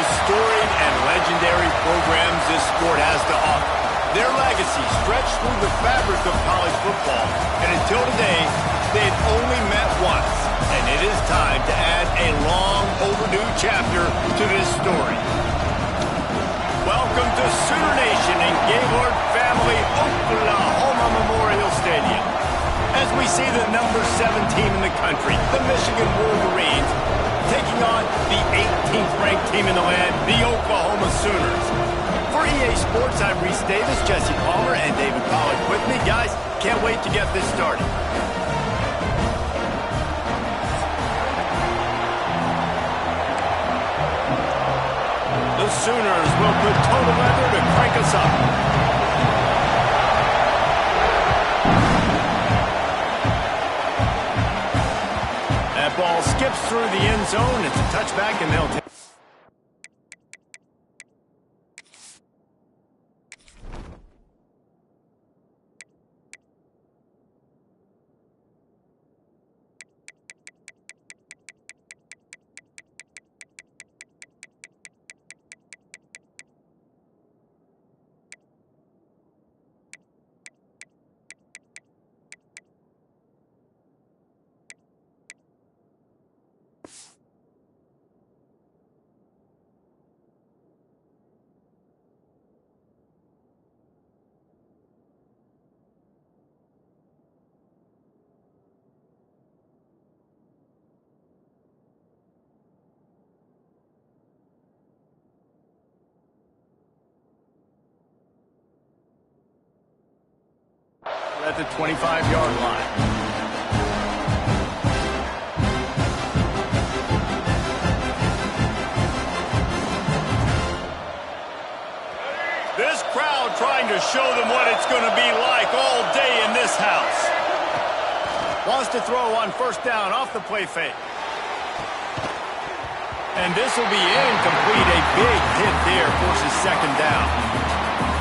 most storied and legendary programs this sport has to offer. Their legacy stretched through the fabric of college football, and until today, they've only met once. And it is time to add a long overdue chapter to this story. Welcome to Sooner Nation in Gaylord Family Oklahoma Memorial Stadium. As we see the number 7 team in the country, the Michigan Wolverines, taking on the 18th ranked team in the land, the Oklahoma Sooners. For EA Sports, I'm Reese Davis, Jesse Palmer, and David Pollack with me. Guys, can't wait to get this started. The Sooners will put total weather to crank us up. That ball skips through the end zone. It's a touchback, and they'll take. At the 25-yard line. This crowd trying to show them what it's going to be like all day in this house. Wants to throw on first down off the play fake. And this will be incomplete. A big hit there forces second down.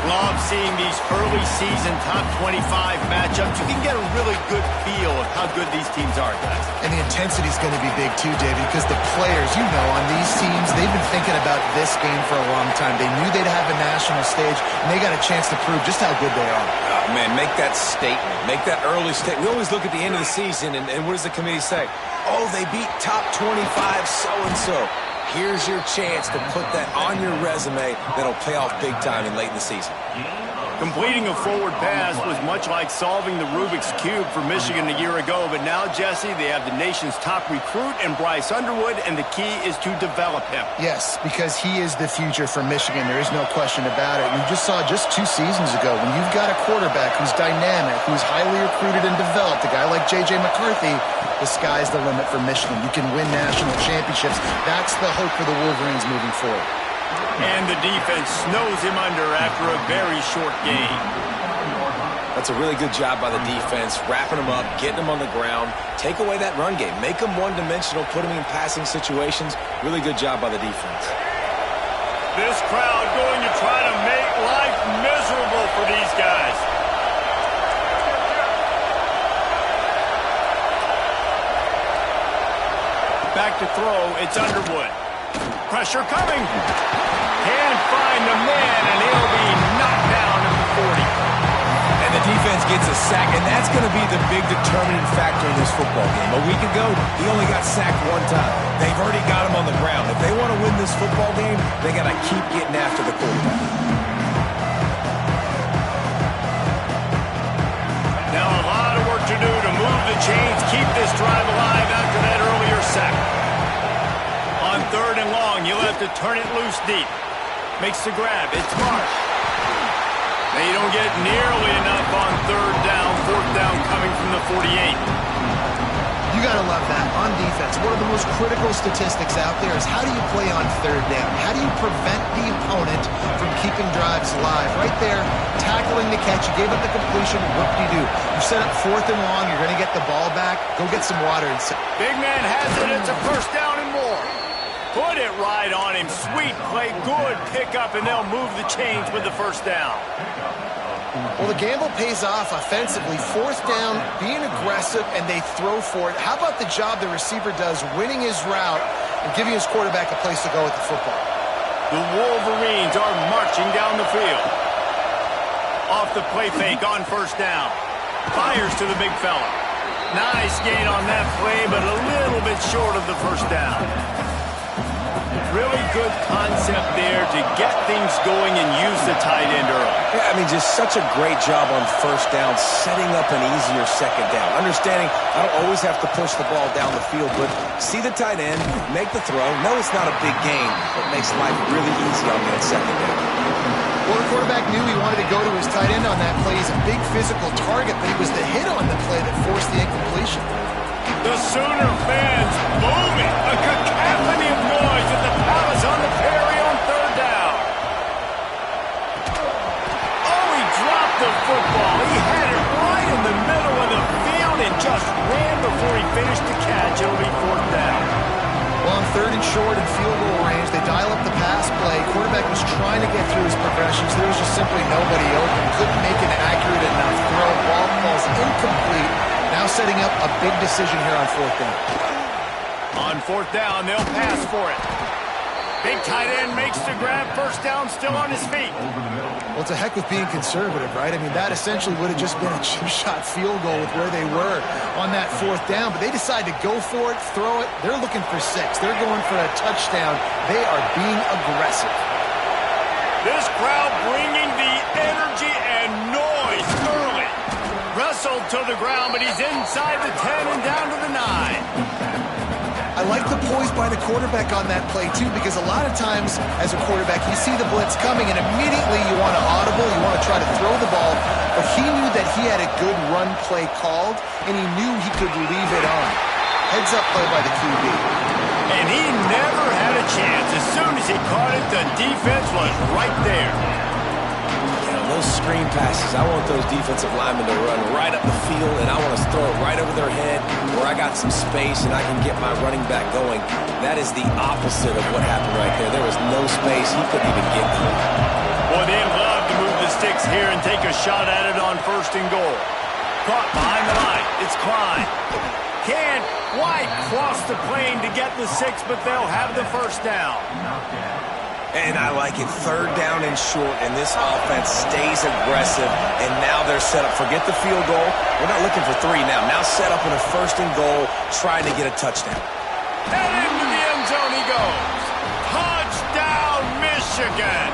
Love seeing these early season top 25 matchups. You can get a really good feel of how good these teams are, guys. And the intensity is going to be big too, David, because the players, you know, on these teams, they've been thinking about this game for a long time. They knew they'd have a national stage, and they got a chance to prove just how good they are. Oh, man, make that statement. Make that early statement. We always look at the end of the season, and what does the committee say? Oh, they beat top 25 so-and-so. Here's your chance to put that on your resume that'll pay off big time and late in the season. Completing a forward pass was much like solving the Rubik's Cube for Michigan a year ago, but now, Jesse, they have the nation's top recruit in Bryce Underwood, and the key is to develop him. Yes, because he is the future for Michigan. There is no question about it. You just saw just 2 seasons ago when you've got a quarterback who's dynamic, who's highly recruited and developed, a guy like J.J. McCarthy, the sky's the limit for Michigan. You can win national championships. That's the hope for the Wolverines moving forward. And the defense snows him under after a very short game. That's a really good job by the defense, wrapping him up, getting him on the ground, take away that run game, make him one-dimensional, put him in passing situations. Really good job by the defense. This crowd going to try to make life miserable for these guys. Back to throw, it's Underwood. Pressure coming. Can't find the man, and he'll be knocked down at the 40. And the defense gets a sack, and that's going to be the big determining factor in this football game. A week ago, he only got sacked 1 time. They've already got him on the ground. If they want to win this football game, they got to keep getting after the quarterback. Now a lot of work to do to move the chains, keep this drive alive after that earlier sack. On 3rd and long, you'll have to turn it loose deep. Makes the grab. It's Marsh. They don't get nearly enough on 3rd down. 4th down coming from the 48. You got to love that. On defense, one of the most critical statistics out there is how do you play on 3rd down? How do you prevent the opponent from keeping drives alive? Right there, tackling the catch. You gave up the completion. What do you do? You set up 4th and long. You're going to get the ball back. Go get some water. And Big man has it. It's a 1st down and more. Put it right on him. Sweet play. Good pickup, and they'll move the chains with the 1st down. Well, the gamble pays off offensively. 4th down, being aggressive, and they throw for it. How about the job the receiver does winning his route and giving his quarterback a place to go with the football? The Wolverines are marching down the field. Off the play fake on first down. Fires to the big fella. Nice gain on that play, but a little bit short of the first down. Really good concept there to get things going and use the tight end early. Yeah, I mean, just such a great job on first down, setting up an easier second down. Understanding I don't always have to push the ball down the field, but see the tight end, make the throw. No, it's not a big gain, but makes life really easy on that second down. Well, the quarterback knew he wanted to go to his tight end on that play. He's a big physical target, but it was the hit on the play that forced the incompletion. The Sooner fans booming. A cacophony of noise at the Palace on the Perry on third down. Oh, he dropped the football. He had it right in the middle of the field and just ran before he finished the catch. It'll be fourth down. Well, on third and short and field goal range, they dial up the pass play. Quarterback was trying to get through his progressions. There was just simply nobody open. Couldn't make an accurate enough throw. Ball falls incomplete. Now setting up a big decision here on fourth down. On fourth down, they'll pass for it. Big tight end makes the grab. First down, still on his feet. Well, it's a heck with being conservative, right? I mean, that essentially would have just been a chip-shot field goal with where they were on that fourth down. But they decide to go for it, throw it. They're looking for 6. They're going for a touchdown. They are being aggressive. This crowd bringing the energy and noise early. Wrestled to the ground, but he's inside the 10 and down to the 9. I like the poise by the quarterback on that play, too, because a lot of times as a quarterback, you see the blitz coming, and immediately you want to audible, you want to try to throw the ball, but he knew that he had a good run play called, and he knew he could leave it on. Heads up play by the QB. And he never had a chance. As soon as he caught it, the defense was right there. Those screen passes, I want those defensive linemen to run right up the field, and I want to throw it right over their head where I got some space and I can get my running back going. That is the opposite of what happened right there. There was no space. He couldn't even get to it. Boy, they'd love to move the sticks here and take a shot at it on first and goal. Caught behind the line. It's Klein. Can't quite cross the plane to get the 6, but they'll have the first down. And I like it. Third down and short, and this offense stays aggressive, and now they're set up. Forget the field goal. We're not looking for 3 now. Now set up in a first and goal, trying to get a touchdown. And into the end zone he goes. Touchdown, Michigan.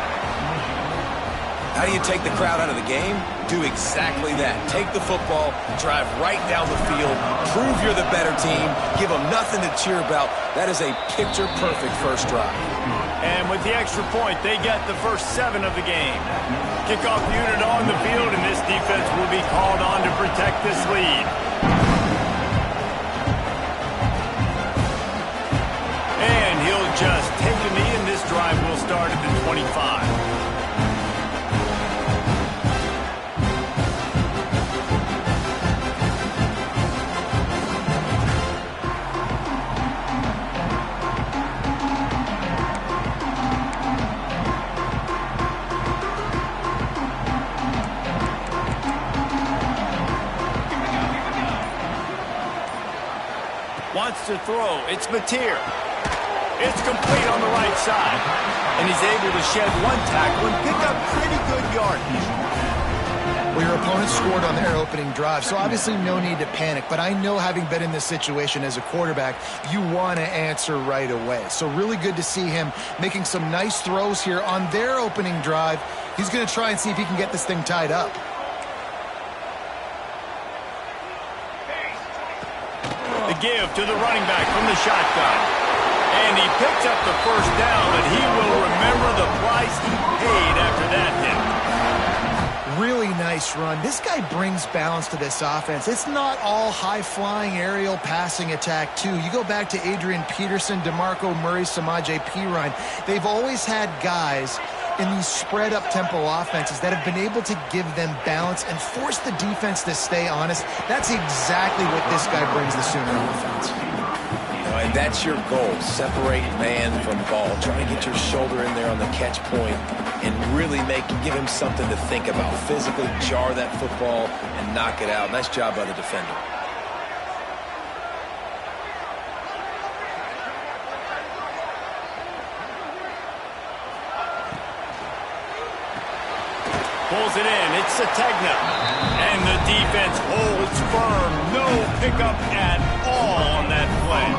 How do you take the crowd out of the game? Do exactly that. Take the football, drive right down the field, prove you're the better team, give them nothing to cheer about. That is a picture-perfect first drive. And with the extra point, they get the first 7 of the game. Kickoff unit on the field, and this defense will be called on to protect this lead. And he'll just take a knee, and this drive will start at the 25. Wants to throw. It's Mateer. It's complete on the right side. And he's able to shed 1 tackle and pick up pretty good yardage. Well, your opponent scored on their opening drive, so obviously no need to panic. But I know, having been in this situation as a quarterback, you want to answer right away. So really good to see him making some nice throws here on their opening drive. He's going to try and see if he can get this thing tied up. The give to the running back from the shotgun. And he picks up the first down, but he will remember the price he paid after that hit. Really nice run. This guy brings balance to this offense. It's not all high-flying aerial passing attack, too. You go back to Adrian Peterson, DeMarco Murray, Samaje Perine. They've always had guys in these spread-up tempo offenses that have been able to give them balance and force the defense to stay honest. That's exactly what this guy brings the Sooner offense. And that's your goal. Separate man from ball. Try to get your shoulder in there on the catch point and really give him something to think about. Physically jar that football and knock it out. Nice job by the defender. Pulls it in. It's Sategna. And the defense holds firm. No pickup at all on that play.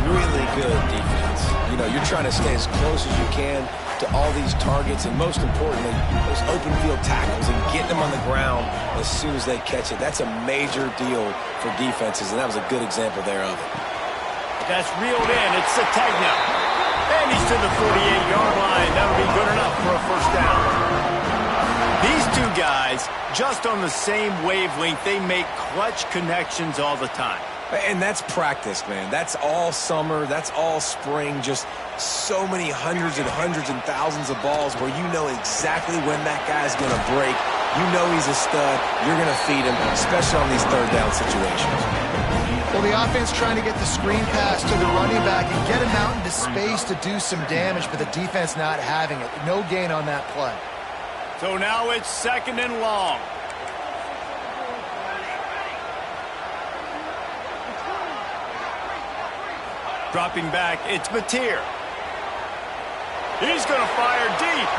Really good defense. You know, you're trying to stay as close as you can to all these targets, and most importantly, those open field tackles and getting them on the ground as soon as they catch it. That's a major deal for defenses, and that was a good example there of it. That's reeled in. It's Sategna. And he's to the 48-yard line. That'll be good enough for a first down. These two guys, just on the same wavelength, they make clutch connections all the time. And that's practice, man. That's all summer. That's all spring. Just so many hundreds and thousands of balls where you know exactly when that guy's going to break. You know he's a stud. You're going to feed him, especially on these third down situations. Well, the offense trying to get the screen pass to the running back and get him out into space to do some damage, but the defense not having it. No gain on that play. So now it's 2nd and long. Dropping back, it's Mateer. He's going to fire deep.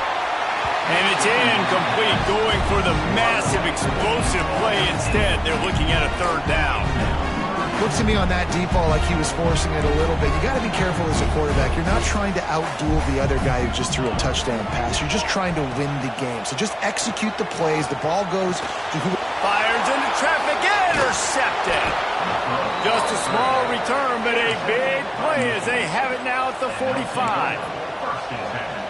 And it's incomplete, going for the massive explosive play instead. They're looking at a 3rd down. Looks to me on that deep ball like he was forcing it a little bit. You got to be careful as a quarterback. You're not trying to outduel the other guy who just threw a touchdown pass. You're just trying to win the game. So just execute the plays. The ball goes to who... Fires into traffic, intercepted. Just a small return, but a big play as they have it now at the 45.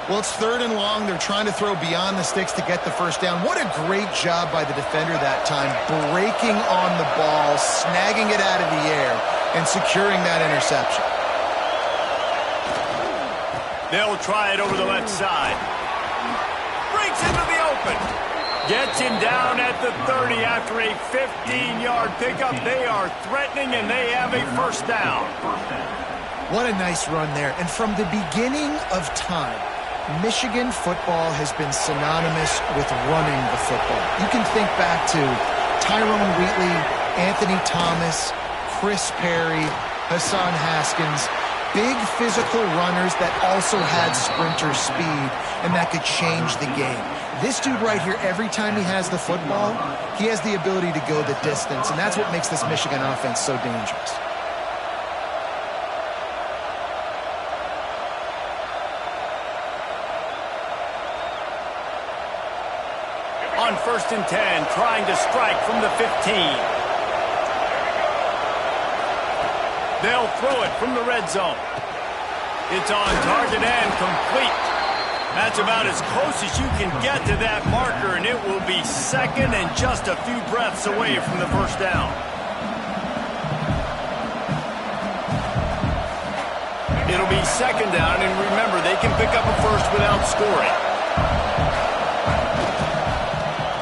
Well, it's 3rd and long. They're trying to throw beyond the sticks to get the first down. What a great job by the defender that time, breaking on the ball, snagging it out of the air, and securing that interception. They'll try it over the left side. Breaks into the open. Gets him down at the 30 after a 15-yard pickup. They are threatening, and they have a first down. What a nice run there. And from the beginning of time, Michigan football has been synonymous with running the football. You can think back to Tyrone Wheatley, Anthony Thomas, Chris Perry, Hassan Haskins, big physical runners that also had sprinter speed and that could change the game. This dude right here, every time he has the football, he has the ability to go the distance, and that's what makes this Michigan offense so dangerous. On 1st and 10, trying to strike from the 15. They'll throw it from the red zone. It's on target and complete. That's about as close as you can get to that marker, and it will be 2nd and just a few breaths away from the first down. It'll be 2nd down, and remember, they can pick up a first without scoring.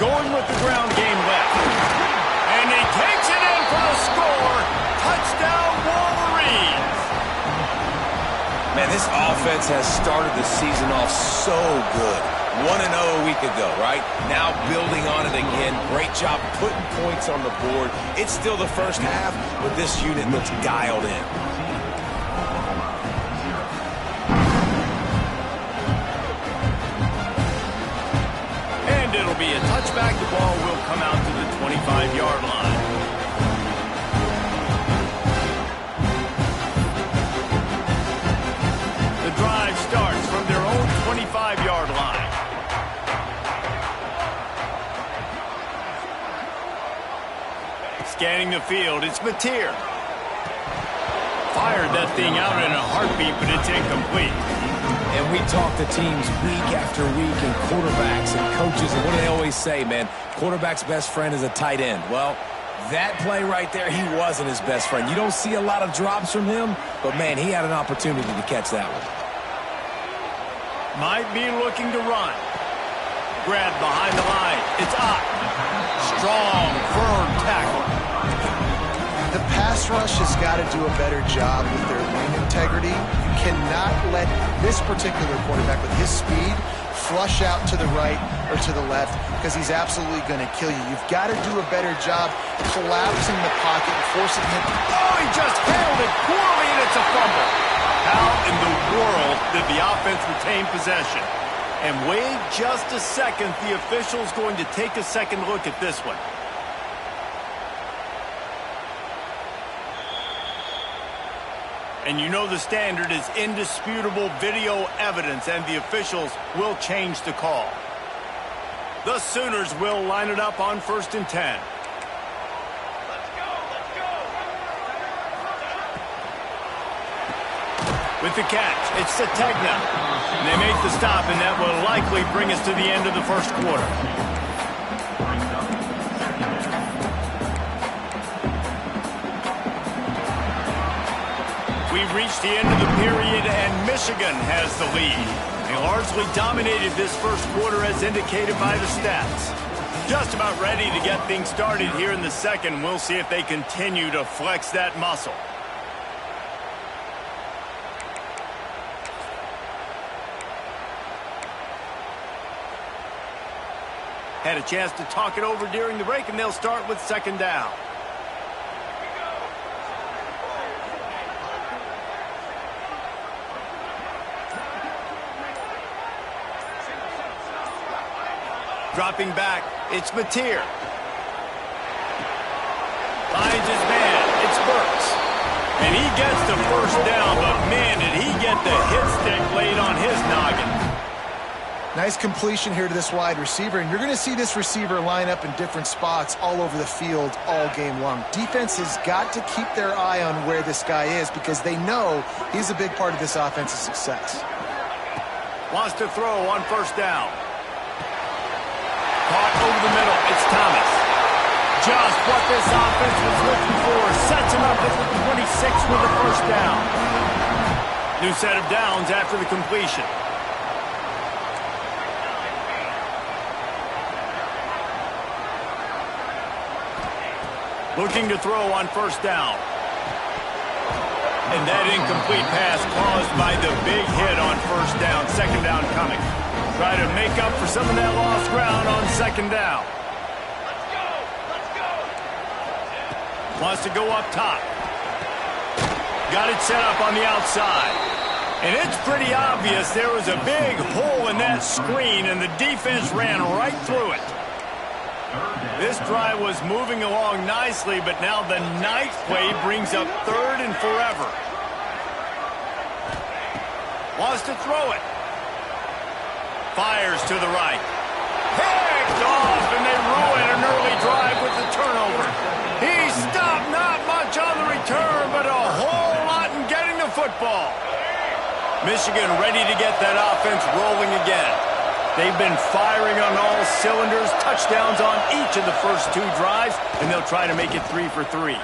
Going with the ground game left. And he takes it in for the score. Touchdown, Wolverines. Man, this offense has started the season off so good. 1-0 a week ago, right? Now building on it again. Great job putting points on the board. It's still the first half, but this unit looks dialed in. It'll be a touchback. The ball will come out to the 25-yard line. The drive starts from their own 25-yard line. Scanning the field, it's Mateer. Fired that thing out in a heartbeat, but it's incomplete. And we talk to teams week after week and quarterbacks and coaches, and what do they always say, man? Quarterback's best friend is a tight end. Well, that play right there, he wasn't his best friend. You don't see a lot of drops from him, but, man, he had an opportunity to catch that one. Might be looking to run. Grabbed behind the line. It's up. Strong, firm tackle. The pass rush has got to do a better job with their wing integrity. You cannot let this particular quarterback with his speed flush out to the right or to the left because he's absolutely going to kill you. You've got to do a better job collapsing the pocket and forcing him. Oh, he just handled it poorly, and it's a fumble. How in the world did the offense retain possession? And wait just a second. The official's going to take a second look at this one. And you know the standard is indisputable video evidence, and the officials will change the call. The Sooners will line it up on 1st and 10. With the catch, it's Sategna. And they make the stop, and that will likely bring us to the end of the first quarter. We've reached the end of the period, and Michigan has the lead. They largely dominated this first quarter as indicated by the stats. Just about ready to get things started here in the second. We'll see if they continue to flex that muscle. Had a chance to talk it over during the break, and they'll start with 2nd down. Dropping back, it's Mateer. Finds his man, it's Burks. And he gets the first down, but man, did he get the hit stick laid on his noggin. Nice completion here to this wide receiver, and you're going to see this receiver line up in different spots all over the field all game long. Defense has got to keep their eye on where this guy is because they know he's a big part of this offense's success. Wants to throw on 1st down. Caught over the middle, it's Thomas. Just what this offense was looking for. Sets him up at the 26 with the 1st down. New set of downs after the completion. Looking to throw on 1st down. And that incomplete pass caused by the big hit on 1st down. 2nd down coming. Try to make up for some of that lost ground on 2nd down. Let's go! Let's go! Wants to go up top. Got it set up on the outside. And it's pretty obvious there was a big hole in that screen, and the defense ran right through it. This drive was moving along nicely, but now the night play brings up 3rd and forever. Wants to throw it. Fires to the right. Picked off, and they ruin an early drive with the turnover. He stopped, not much on the return, but a whole lot in getting the football. Michigan ready to get that offense rolling again. They've been firing on all cylinders, touchdowns on each of the first 2 drives, and they'll try to make it 3 for 3.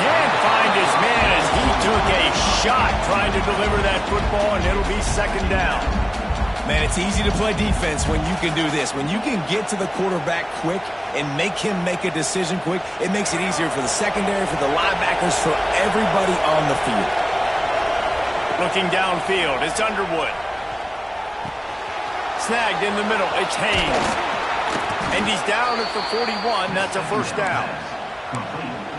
Can't find his man as he took a shot trying to deliver that football, and it'll be 2nd down. Man, it's easy to play defense when you can do this. When you can get to the quarterback quick and make him make a decision quick, it makes it easier for the secondary, for the linebackers, for everybody on the field. Looking downfield, it's Underwood. Snagged in the middle, it's Haynes. And he's down at the 41, that's a 1st down.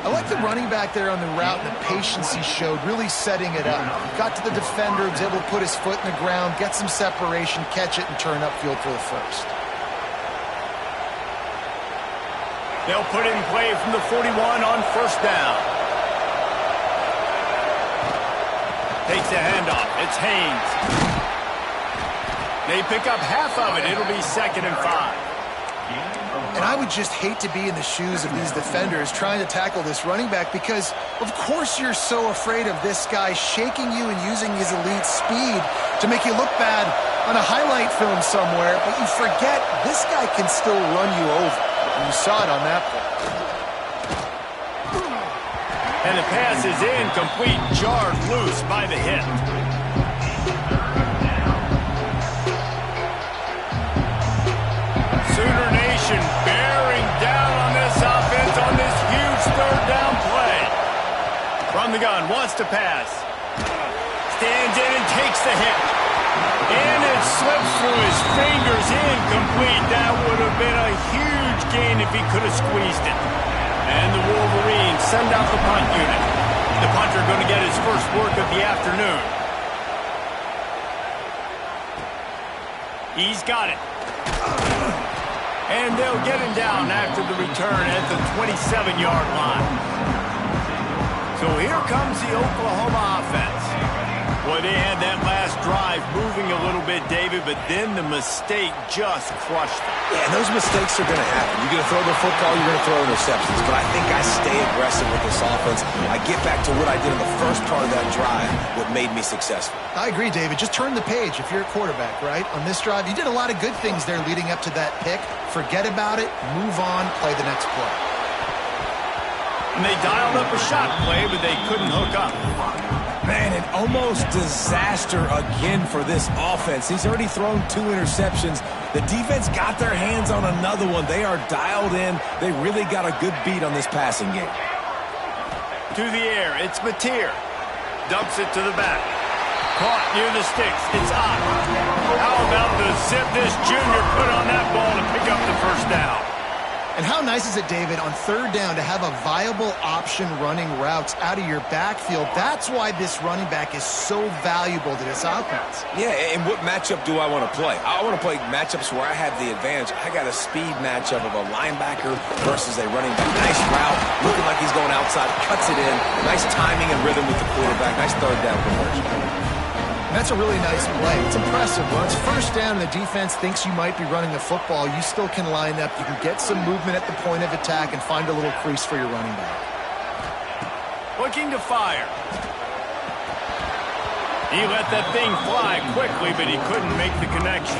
I like the running back there on the route and the patience he showed, really setting it up. Got to the defender, was able to put his foot in the ground, get some separation, catch it, and turn upfield for the 1st. They'll put it in play from the 41 on 1st down. Takes the handoff, it's Haynes. They pick up half of it. It'll be 2nd and 5. And I would just hate to be in the shoes of these defenders trying to tackle this running back because, of course, you're so afraid of this guy shaking you and using his elite speed to make you look bad on a highlight film somewhere, but you forget this guy can still run you over. And you saw it on that play. And the pass is incomplete, jarred loose by the hit. Sooner Nation bearing down on this offense on this huge 3rd down play. From the gun, wants to pass. Stands in and takes the hit. And it slips through his fingers, incomplete. That would have been a huge gain if he could have squeezed it. And the Wolverines send out the punt unit. The punter going to get his first work of the afternoon. He's got it. And they'll get him down after the return at the 27-yard line. So here comes the Oklahoma offense. Well, they had that last drive moving a little bit, David, but then the mistake just crushed them. Yeah, and those mistakes are going to happen. You're going to throw the football, you're going to throw interceptions. But I think I stay aggressive with this offense. I get back to what I did in the first part of that drive, what made me successful. I agree, David. Just turn the page if you're a quarterback, right? On this drive, you did a lot of good things there leading up to that pick. Forget about it, move on, play the next play. And they dialed up a shot play, but they couldn't hook up. Man, an almost disaster again for this offense. He's already thrown 2 interceptions. The defense got their hands on another one. They are dialed in. They really got a good beat on this passing game. To the air, it's Mateer. Dumps it to the back. Caught near the sticks. It's on. How about the zip this junior put on that ball to pick up the first down? And how nice is it, David, on third down to have a viable option running routes out of your backfield? That's why this running back is so valuable to this offense. Yeah, and what matchup do I want to play? I want to play matchups where I have the advantage. I got a speed matchup of a linebacker versus a running back. Nice route, looking like he's going outside, cuts it in. Nice timing and rhythm with the quarterback. Nice third down conversion. That's a really nice play. It's impressive. When it's first down and the defense thinks you might be running the football, you still can line up. You can get some movement at the point of attack and find a little crease for your running back. Looking to fire. He let that thing fly quickly, but he couldn't make the connection.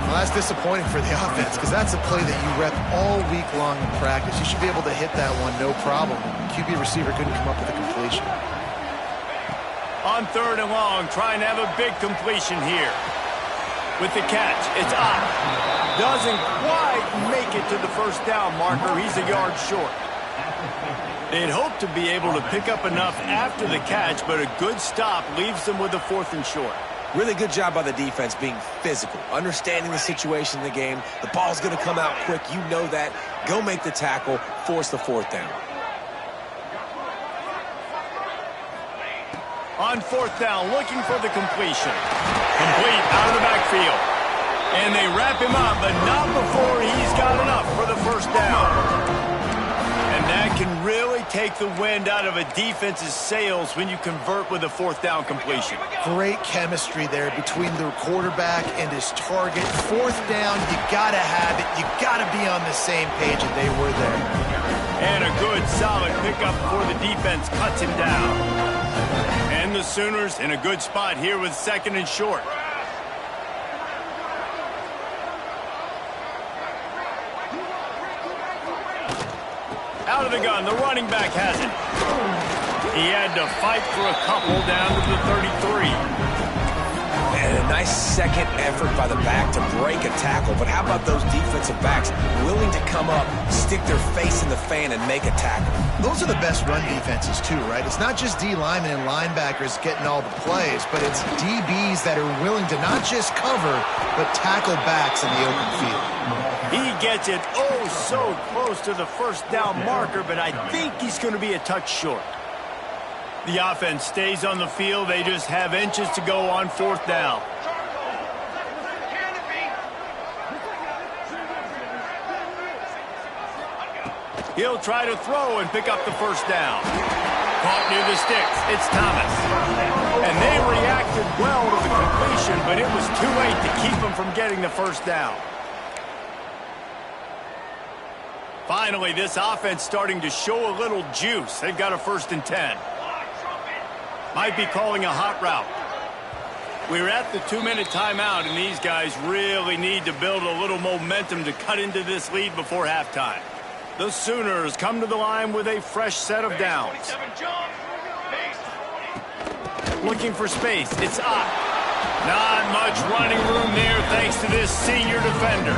Well, that's disappointing for the offense because that's a play that you rep all week long in practice. You should be able to hit that one no problem. QB receiver couldn't come up with a completion. On third and long, trying to have a big completion here. With the catch, it's up. Doesn't quite make it to the first down marker. He's a yard short. They'd hoped to be able to pick up enough after the catch, but a good stop leaves them with a 4th and short. Really good job by the defense being physical, understanding the situation in the game. The ball's going to come out quick. You know that. Go make the tackle, force the 4th down. On 4th down, looking for the completion. Complete out of the backfield. And they wrap him up, but not before he's got enough for the first down. And that can really take the wind out of a defense's sails when you convert with a 4th down completion. Great chemistry there between the quarterback and his target. 4th down, you got to have it. You got to be on the same page, and they were there. And a good, solid pickup before the defense cuts him down. And the Sooners in a good spot here with 2nd and short. Out of the gun, the running back has it. He had to fight for a couple down to the 33. And a nice second effort by the back to break a tackle. But how about those defensive backs willing to come up, stick their face in the fan, and make a tackle? Those are the best run defenses, too, right? It's not just D linemen and linebackers getting all the plays, but it's DBs that are willing to not just cover, but tackle backs in the open field. He gets it so close to the first down marker, but I think he's going to be a touch short. The offense stays on the field. They just have inches to go on 4th down. He'll try to throw and pick up the first down. Caught near the sticks. It's Thomas. And they reacted well to the completion, but it was too late to keep him from getting the first down. Finally, this offense starting to show a little juice. They've got a 1st and 10. Might be calling a hot route. We're at the 2-minute timeout, and these guys really need to build a little momentum to cut into this lead before halftime. The Sooners come to the line with a fresh set of downs. Looking for space. It's up. Not much running room there thanks to this senior defender.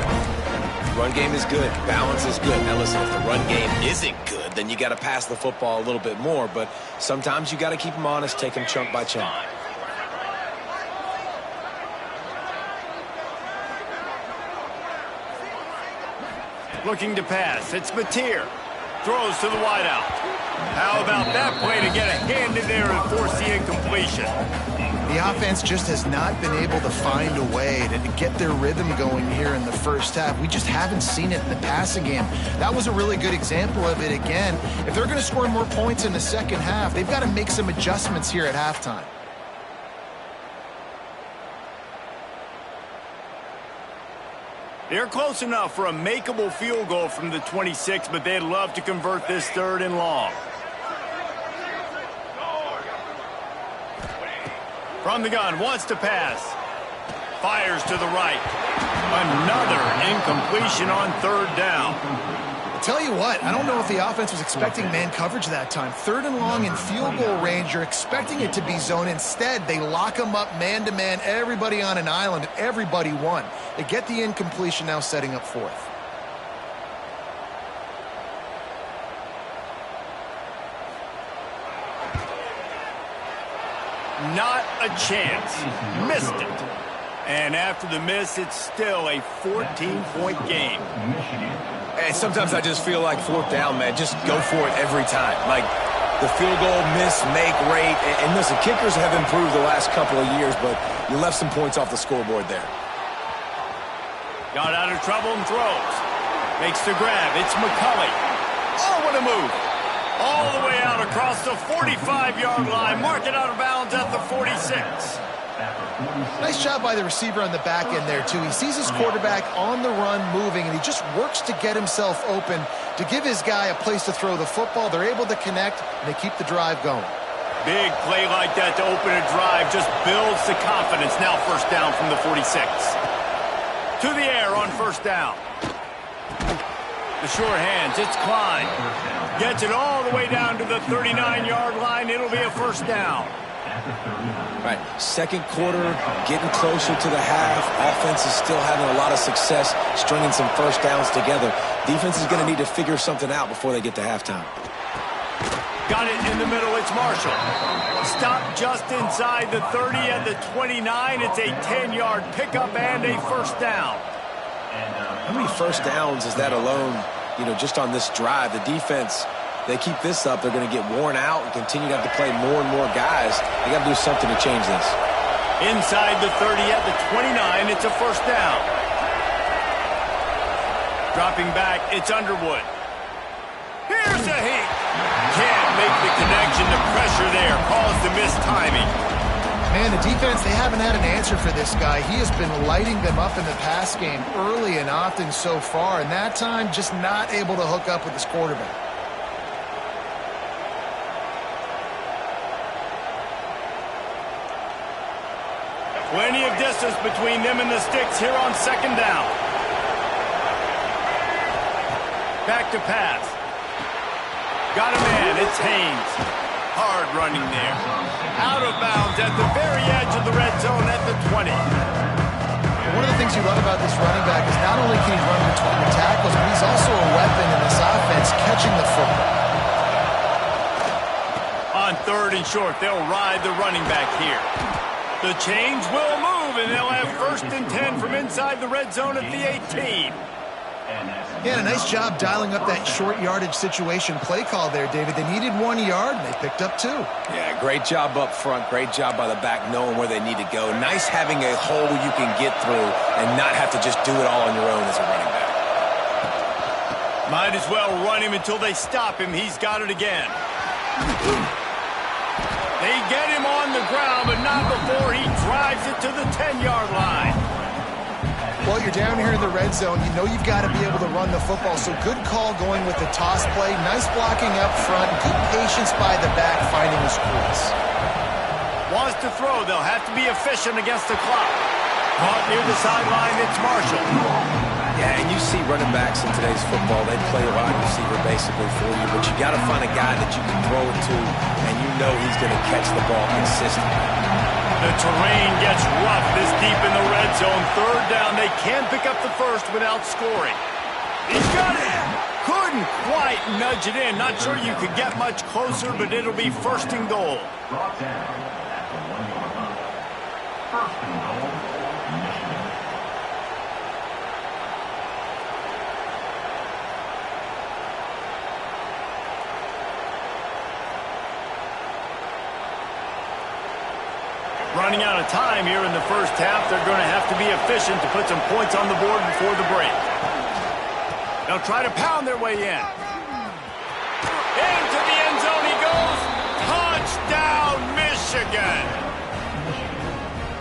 Run game is good. Balance is good. Now listen, if the run game isn't good, then you got to pass the football a little bit more. But sometimes you got to keep them honest, take them chunk by chunk. Looking to pass. It's Mateer. Throws to the wideout. How about that play to get a hand in there and force the incompletion? The offense just has not been able to find a way to get their rhythm going here in the first half. We just haven't seen it in the passing game. That was a really good example of it again. If they're going to score more points in the second half, they've got to make some adjustments here at halftime. They're close enough for a makeable field goal from the 26, but they'd love to convert this 3rd and long. From the gun, wants to pass. Fires to the right. Another incompletion on 3rd down. Tell you what, I don't know if the offense was expecting man coverage that time. 3rd and long in field goal range, you're expecting it to be zone. Instead, they lock them up man-to-man, everybody on an island, everybody won. They get the incompletion, now setting up 4th. Not a chance. Missed it. And after the miss, it's still a 14-point game. Hey, sometimes I just feel like 4th down, man. Just go for it every time. Like the field goal miss, make rate. And listen, kickers have improved the last couple of years, but you left some points off the scoreboard there. Got out of trouble and throws. Makes the grab. It's McCulley. Oh, what a move. All the way out across the 45-yard line. Mark it out of bounds at the 46. Nice job by the receiver on the back end there, too. He sees his quarterback on the run moving, and he just works to get himself open to give his guy a place to throw the football. They're able to connect, and they keep the drive going. Big play like that to open a drive just builds the confidence. Now 1st down from the 46. To the air on 1st down. The short hands, it's Klein. Gets it all the way down to the 39-yard line. It'll be a 1st down. Right, 2nd quarter, getting closer to the half. Offense is still having a lot of success stringing some 1st downs together. Defense is going to need to figure something out before they get to halftime. Got it in the middle, it's Marshall. Stop just inside the 30 at the 29. It's a 10-yard pickup and a 1st down. How many 1st downs is that alone, just on this drive? The defense, they keep this up, they're going to get worn out and continue to have to play more and more guys. They got to do something to change this. Inside the 30 at the 29, it's a 1st down. Dropping back, it's Underwood. Here's a heat. Can't make the connection. The pressure there caused the missed timing. Man, the defense, they haven't had an answer for this guy. He has been lighting them up in the pass game early and often so far, and that time just not able to hook up with his quarterback. Plenty of distance between them and the sticks here on 2nd down. Back to pass. Got a man, it's Haynes. Hard running there. Out of bounds at the very edge of the red zone at the 20. One of the things you love about this running back is not only can he run between the tackles, but he's also a weapon in this offense catching the football. On 3rd and short, they'll ride the running back here. The chains will move, and they'll have 1st and 10 from inside the red zone at the 18. Yeah, a nice job dialing up that short yardage situation play call there, David. They needed 1 yard, and they picked up 2. Yeah, great job up front. Great job by the back knowing where they need to go. Nice having a hole you can get through and not have to just do it all on your own as a running back. Might as well run him until they stop him. He's got it again. They get him on the ground, but not before he drives it to the 10-yard line. Well, you're down here in the red zone. You know you've got to be able to run the football, so good call going with the toss play. Nice blocking up front. Good patience by the back finding his crease. Wants to throw. They'll have to be efficient against the clock. Caught near the sideline, it's Marshall. Yeah, and you see running backs in today's football, they play a wide receiver basically for you, but you got to find a guy that you can throw it to, and you know he's going to catch the ball consistently. The terrain gets rough this deep in the red zone. 3rd down, they can't pick up the 1st without scoring. He's got it! Couldn't quite nudge it in. Not sure you could get much closer, but it'll be 1st and goal. running out of time here in the first half. They're going to have to be efficient to put some points on the board before the break. They'll try to pound their way in. Into the end zone he goes. Touchdown, Michigan.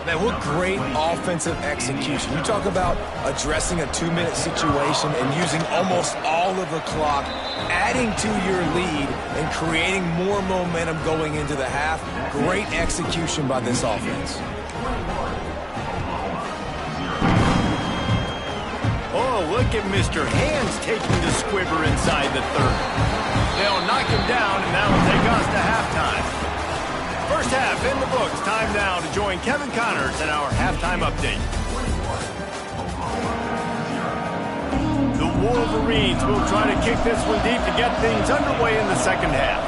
Man, what great offensive execution. You talk about addressing a 2-minute situation and using almost all of the clock, adding to your lead and creating more momentum going into the half. Great execution by this offense. Oh, look at Mr. Hands taking the squibber inside the 30. They'll knock him down, and that'll take us to halftime. First half in the books. Time now to join Kevin Connors in our halftime update. The Wolverines will try to kick this one deep to get things underway in the second half.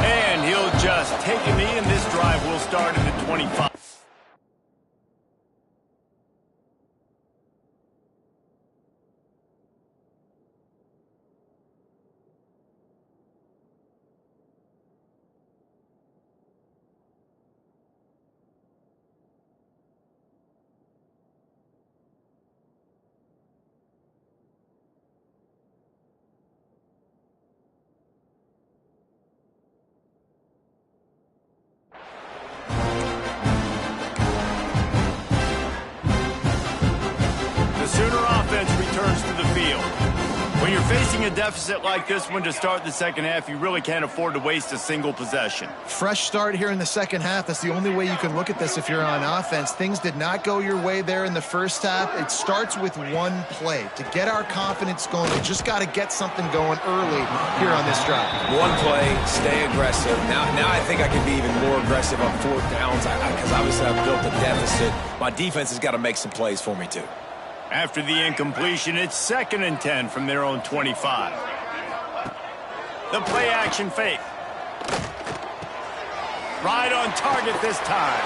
And he'll just take a knee, and this drive will start at the 25. Returns to the field. When you're facing a deficit like this one to start the second half, you really can't afford to waste a single possession. Fresh start here in the second half. That's the only way you can look at this if you're on offense. Things did not go your way there in the first half. It starts with one play. To get our confidence going, we just got to get something going early here on this drive. One play, stay aggressive. Now I think I can be even more aggressive on fourth downs because obviously I've built a deficit. My defense has got to make some plays for me too. After the incompletion, it's 2nd and 10 from their own 25. The play action fake. Right on target this time.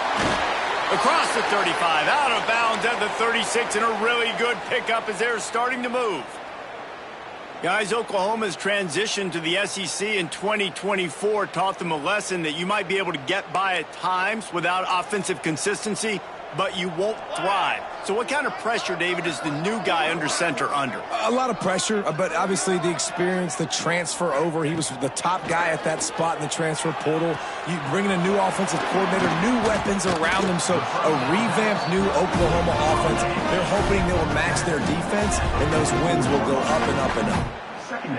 Across the 35, out of bounds at the 36, and a really good pickup as they're starting to move. Guys, Oklahoma's transition to the SEC in 2024 taught them a lesson that you might be able to get by at times without offensive consistency, but you won't thrive. So what kind of pressure, David, is the new guy under center under? A lot of pressure, but obviously the experience, the transfer over. He was the top guy at that spot in the transfer portal. You bringing a new offensive coordinator, new weapons around him. So a revamped new Oklahoma offense. They're hoping they will match their defense, and those wins will go up and up and up.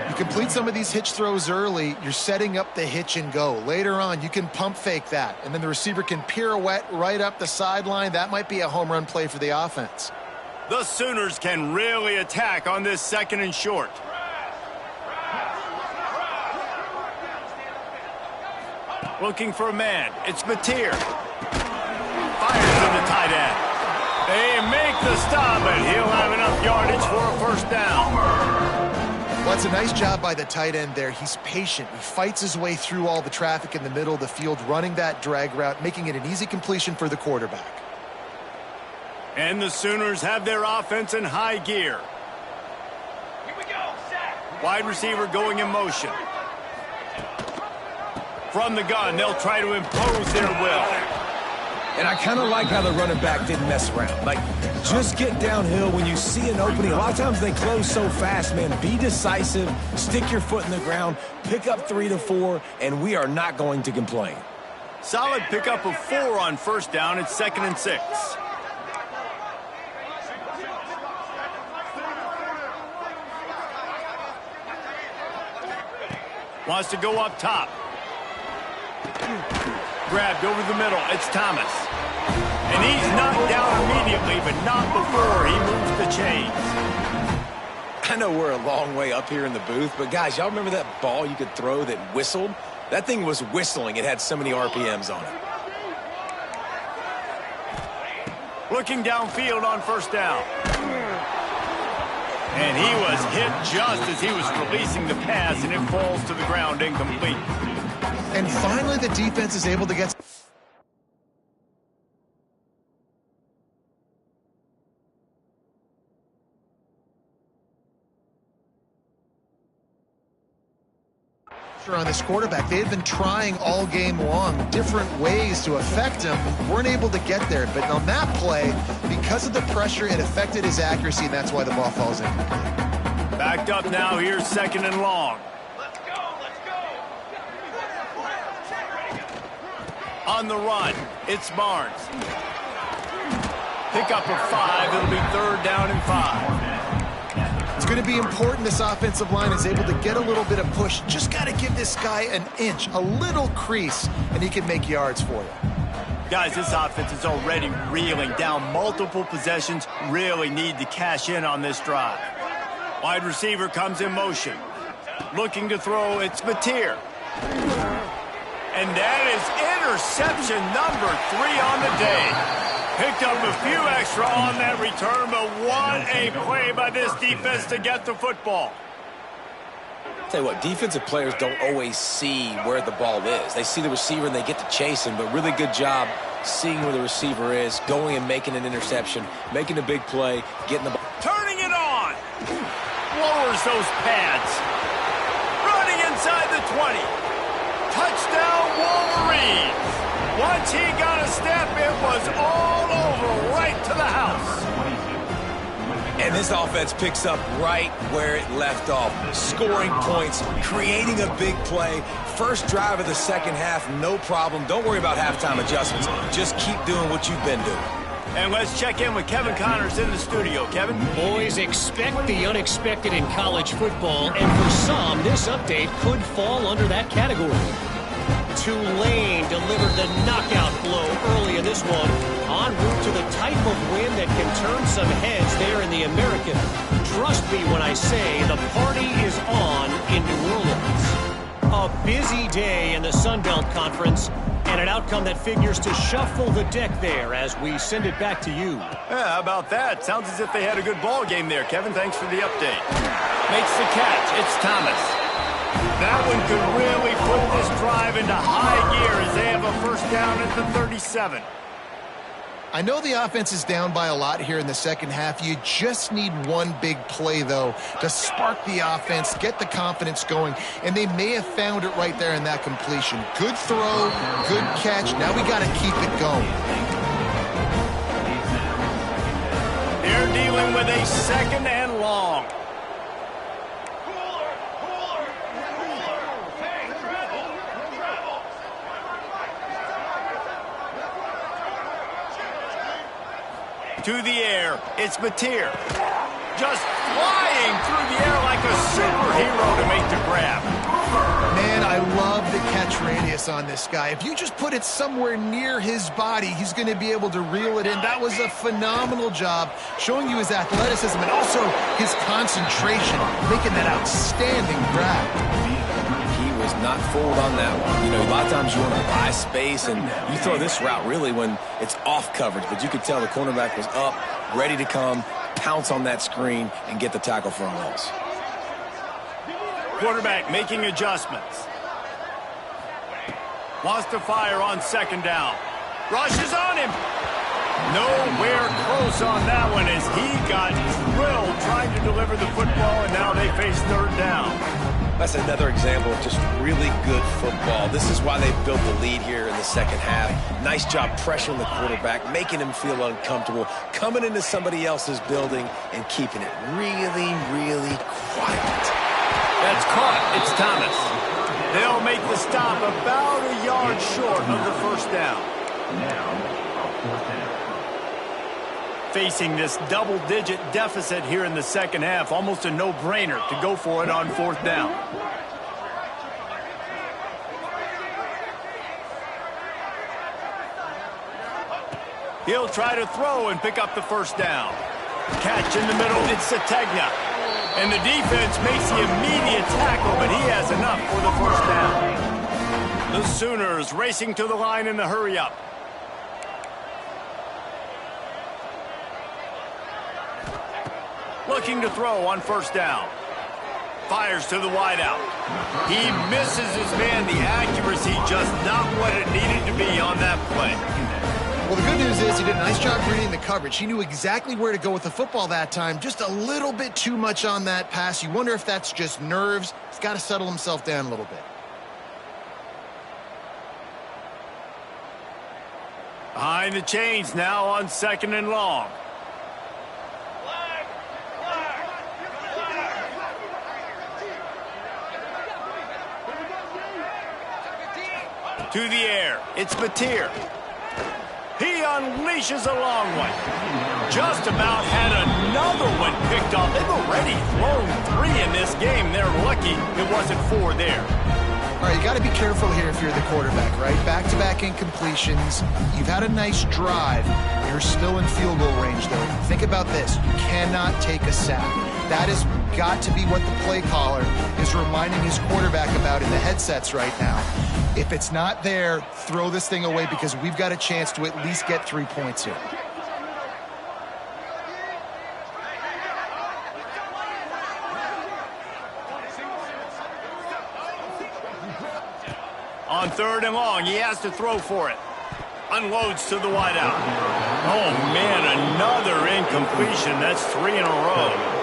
You complete some of these hitch throws early, you're setting up the hitch and go. Later on, you can pump fake that, and then the receiver can pirouette right up the sideline. That might be a home run play for the offense. The Sooners can really attack on this 2nd and short. Looking for a man. It's Mateer. Fires to the tight end. They make the stop, and he'll have enough yardage for a first down. Well, it's a nice job by the tight end there. He's patient. He fights his way through all the traffic in the middle of the field, running that drag route, making it an easy completion for the quarterback. And the Sooners have their offense in high gear. Here we go, set. Wide receiver going in motion. From the gun, they'll try to impose their will. And I kind of like how the running back didn't mess around. Like, just get downhill when you see an opening. A lot of times they close so fast, man. Be decisive, stick your foot in the ground, pick up 3 to 4, and we are not going to complain. Solid pickup of 4 on first down. It's 2nd and 6. Wants to go up top. Grabbed over the middle. It's Thomas. And he's knocked down immediately, but not before he moves the chains. I know we're a long way up here in the booth, but guys, y'all remember that ball you could throw that whistled? That thing was whistling. It had so many RPMs on it. Looking downfield on first down. And he was hit just as he was releasing the pass, and it falls to the ground incomplete. And finally, the defense is able to get... pressure on this quarterback. They had been trying all game long, different ways to affect him, weren't able to get there. But on that play, because of the pressure, it affected his accuracy, and that's why the ball falls in. Backed up now, here's 2nd and long. On the run, it's Barnes. Pick up of 5, it'll be 3rd down and 5. It's going to be important this offensive line is able to get a little bit of push. Just got to give this guy an inch, a little crease, and he can make yards for you. Guys, this offense is already reeling down multiple possessions. Really need to cash in on this drive. Wide receiver comes in motion. Looking to throw, it's Mateer. And that is interception number 3 on the day. Picked up a few extra on that return, but what a play by this defense to get the football. Tell you what, defensive players don't always see where the ball is. They see the receiver and they get to chase him, but really good job seeing where the receiver is, going and making an interception, making a big play, getting the ball. Turning it on. Lowers those pads. Running inside the 20. Touchdown Wolverines. Once he got a step, it was all over, right to the house. And this offense picks up right where it left off. Scoring points, creating a big play. First drive of the second half, no problem. Don't worry about halftime adjustments. Just keep doing what you've been doing. And let's check in with Kevin Connors in the studio. Kevin? Boys, expect the unexpected in college football, and for some, this update could fall under that category. Tulane delivered the knockout blow early in this one, en route to the type of win that can turn some heads there in the American. Trust me when I say the party is on in New Orleans. A busy day in the Sun Belt Conference, and an outcome that figures to shuffle the deck there as we send it back to you. Yeah, how about that? Sounds as if they had a good ball game there, Kevin. Thanks for the update. Makes the catch. It's Thomas. That one could really put this drive into high gear as they have a first down at the 37. I know the offense is down by a lot here in the second half. You just need one big play, though, to spark the offense, get the confidence going, and they may have found it right there in that completion. Good throw, good catch. Now we got to keep it going. They're dealing with a 2nd and long. To the air, it's Mateer. Just flying through the air like a superhero to make the grab. Man, I love the catch radius on this guy. If you just put it somewhere near his body, he's going to be able to reel it in. That was a phenomenal job, showing you his athleticism and also his concentration, making that outstanding grab. Not fooled on that one. You know, a lot of times you want to buy space, and you throw this route really when it's off coverage, but you could tell the cornerback was up, ready to come, pounce on that screen, and get the tackle for a loss. Quarterback making adjustments. Wants to fire on 2nd down. Rushes on him. Nowhere close on that one as he got drilled trying to deliver the football, and now they face 3rd down. That's another example of just really good football. This is why they built the lead here in the second half. Nice job pressuring the quarterback, making him feel uncomfortable, coming into somebody else's building and keeping it really, really quiet. That's caught. It's Thomas. They'll make the stop about a yard short of the first down. Facing this double-digit deficit here in the second half, almost a no-brainer to go for it on 4th down. He'll try to throw and pick up the first down. Catch in the middle, it's Sategna. And the defense makes the immediate tackle, but he has enough for the first down. The Sooners racing to the line in the hurry-up. Looking to throw on 1st down. Fires to the wideout. He misses his man. The accuracy just not what it needed to be on that play. Well, the good news is he did a nice job reading the coverage. He knew exactly where to go with the football that time. Just a little bit too much on that pass. You wonder if that's just nerves. He's got to settle himself down a little bit. Behind the chains now on 2nd and long. To the air. It's Mateer. He unleashes a long one. Just about had another one picked off. They've already thrown 3 in this game. They're lucky it wasn't 4 there. All right, you got to be careful here if you're the quarterback, right? Back-to-back incompletions. You've had a nice drive. You're still in field goal range, though. Think about this. You cannot take a sack. That has got to be what the play caller is reminding his quarterback about in the headsets right now. If it's not there, throw this thing away because we've got a chance to at least get 3 points here. On 3rd and long, he has to throw for it. Unloads to the wideout. Oh, man, another incompletion. That's 3 in a row.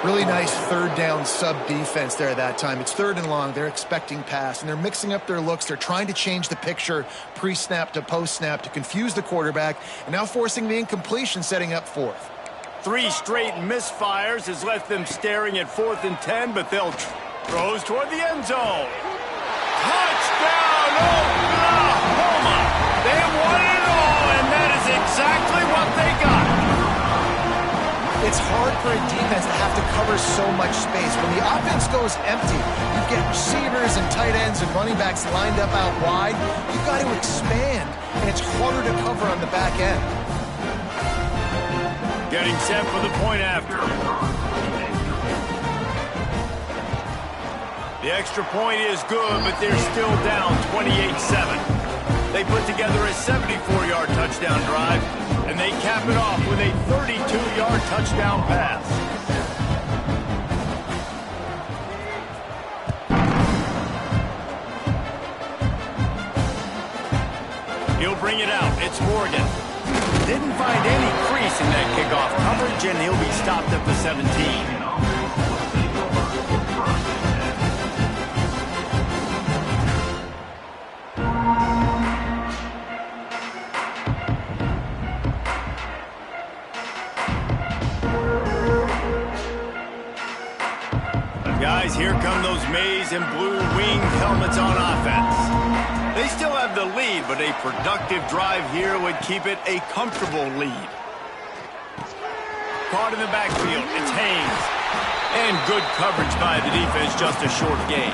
Really nice 3rd down sub-defense there that time. It's 3rd and long. They're expecting pass, and they're mixing up their looks. They're trying to change the picture pre-snap to post-snap to confuse the quarterback, and now forcing the incompletion, setting up 4th. 3 straight misfires has left them staring at 4th and 10, but they'll throws toward the end zone. Touchdown, Oklahoma! They won it all, and that is exactly what they got. It's hard for a defense to have to cover so much space. When the offense goes empty, you get receivers and tight ends and running backs lined up out wide. You've got to expand, and it's harder to cover on the back end. Getting set for the point after. The extra point is good, but they're still down 28-7. They put together a 74-yard touchdown drive, and they cap it off with a 32-yard touchdown pass. He'll bring it out. It's Morgan. Didn't find any crease in that kickoff coverage, and he'll be stopped at the 17. Guys, here come those maize and blue winged helmets on offense. They still have the lead, but a productive drive here would keep it a comfortable lead. Caught in the backfield, it's Haynes. And good coverage by the defense, just a short gain.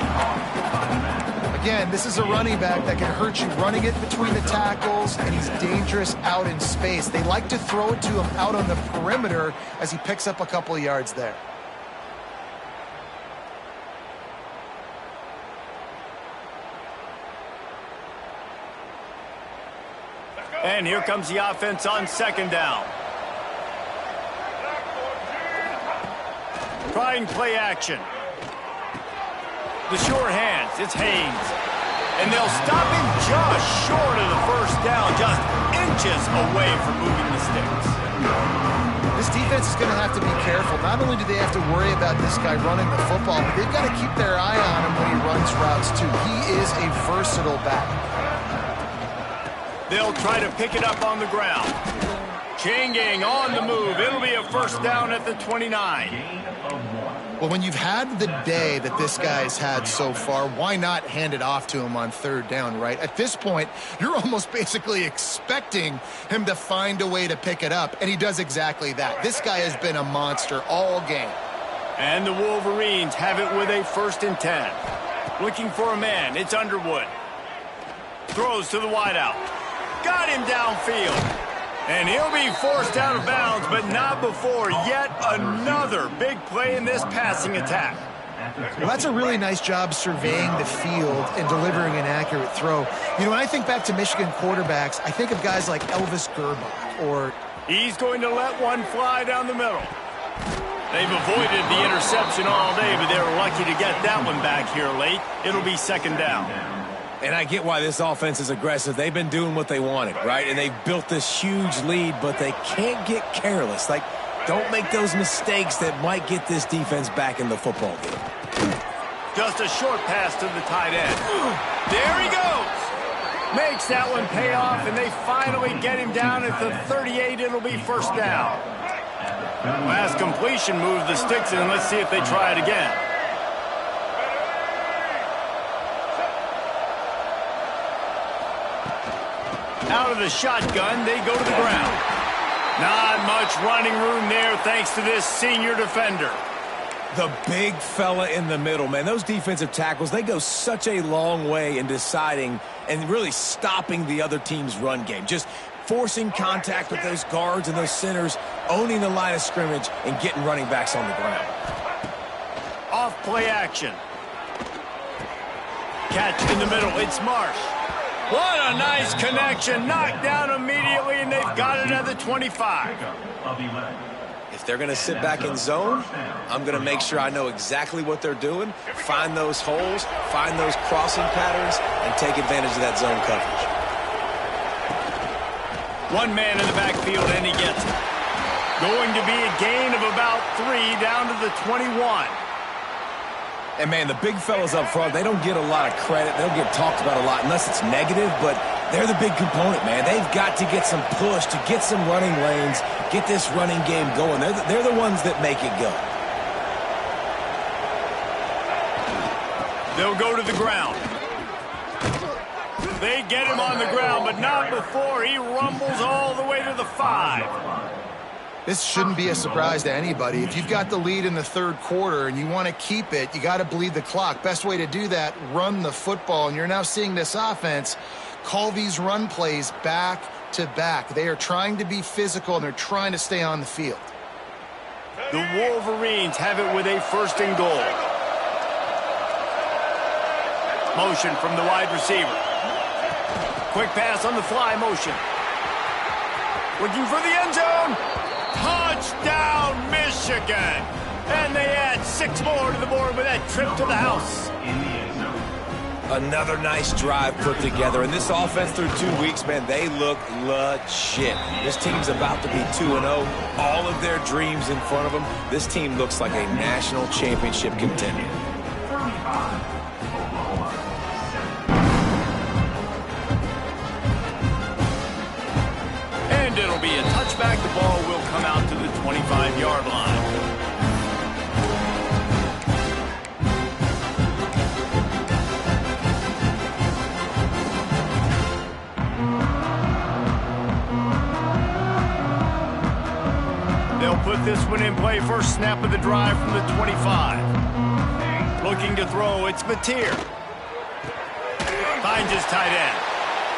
Again, this is a running back that can hurt you running it between the tackles, and he's dangerous out in space. They like to throw it to him out on the perimeter as he picks up a couple of yards there. And here comes the offense on 2nd down. Trying play action. The sure hands, it's Haynes. And they'll stop him just short of the 1st down, just inches away from moving the sticks. This defense is going to have to be careful. Not only do they have to worry about this guy running the football, but they've got to keep their eye on him when he runs routes too. He is a versatile back. They'll try to pick it up on the ground. Chain gang on the move. It'll be a 1st down at the 29. Well, when you've had the day that this guy's had so far, why not hand it off to him on 3rd down, right? At this point, you're almost basically expecting him to find a way to pick it up, and he does exactly that. This guy has been a monster all game. And the Wolverines have it with a 1st and 10. Looking for a man. It's Underwood. Throws to the wideout. Got him downfield. And he'll be forced out of bounds, but not before yet another big play in this passing attack. Well, that's a really nice job surveying the field and delivering an accurate throw. You know, when I think back to Michigan quarterbacks, I think of guys like Elvis Gerbach or... He's going to let one fly down the middle. They've avoided the interception all day, but they were lucky to get that one back here late. It'll be 2nd down. And I get why this offense is aggressive. They've been doing what they wanted, right? And they've built this huge lead, but they can't get careless. Like, don't make those mistakes that might get this defense back in the football game. Just a short pass to the tight end. There he goes. Makes that one pay off, and they finally get him down at the 38. It'll be first down. Last completion moved the sticks in. Let's see if they try it again. Out of the shotgun, they go to the ground. Not much running room there thanks to this senior defender. The big fella in the middle, man. Those defensive tackles, they go such a long way in deciding and really stopping the other team's run game. Just forcing contact with those guards and those centers, owning the line of scrimmage, and getting running backs on the ground. Off play action. Catch in the middle. It's Marsh. What a nice connection. Knocked down immediately, and they've got it at the 25. If they're going to sit back in zone, I'm going to make sure I know exactly what they're doing, find those holes, find those crossing patterns, and take advantage of that zone coverage. One man in the backfield, and he gets it. Going to be a gain of about 3 down to the 21. And, man, the big fellas up front, they don't get a lot of credit. They don't get talked about a lot unless it's negative, but they're the big component, man. They've got to get some push, to get some running lanes, get this running game going. They're the ones that make it go. They'll go to the ground. They get him on the ground, but not before he rumbles all the way to the 5. This shouldn't be a surprise to anybody. If you've got the lead in the third quarter and you want to keep it, you got to bleed the clock. Best way to do that, run the football. And you're now seeing this offense call these run plays back to back. They are trying to be physical, and they're trying to stay on the field. The Wolverines have it with a first and goal. Motion from the wide receiver. Quick pass on the fly motion. Looking for the end zone. Touchdown, Michigan! And they add 6 more to the board with that trip to the house. Another nice drive put together. And this offense through 2 weeks, man, they look legit. This team's about to be 2-0. All of their dreams in front of them. This team looks like a national championship contender. And it'll be a touchback. The ball will come out to the 25-yard line. They'll put this one in play. First snap of the drive from the 25. Looking to throw, it's Mateer. Finds his tight end.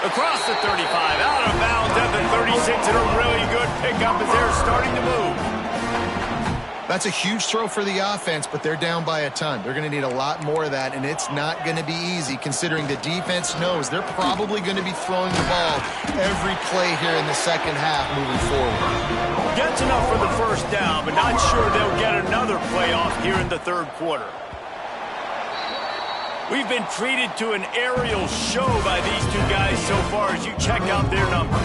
Across the 35, out of bounds at the 36, and a really good pickup as they're starting to move. That's a huge throw for the offense, but they're down by a ton. They're going to need a lot more of that, and it's not going to be easy considering the defense knows they're probably going to be throwing the ball every play here in the second half moving forward. Gets enough for the first down, but not sure they'll get another play off here in the third quarter. We've been treated to an aerial show by these two guys so far as you check out their numbers.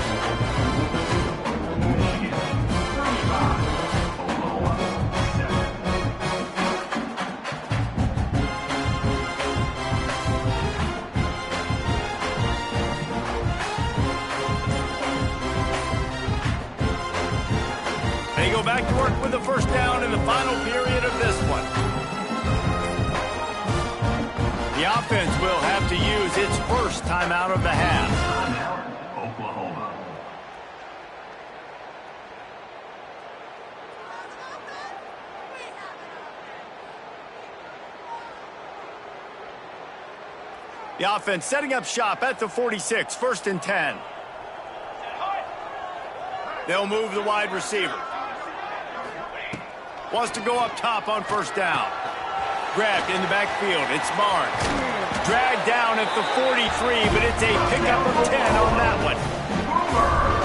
They go back to work with the first down in the final period of this one. The offense will have to use its first timeout of the half. Oklahoma. The offense setting up shop at the 46, first and 10. They'll move the wide receiver. Wants to go up top on first down. Grabbed in the backfield. It's Barnes. Dragged down at the 43, but it's a pickup of 10 on that one.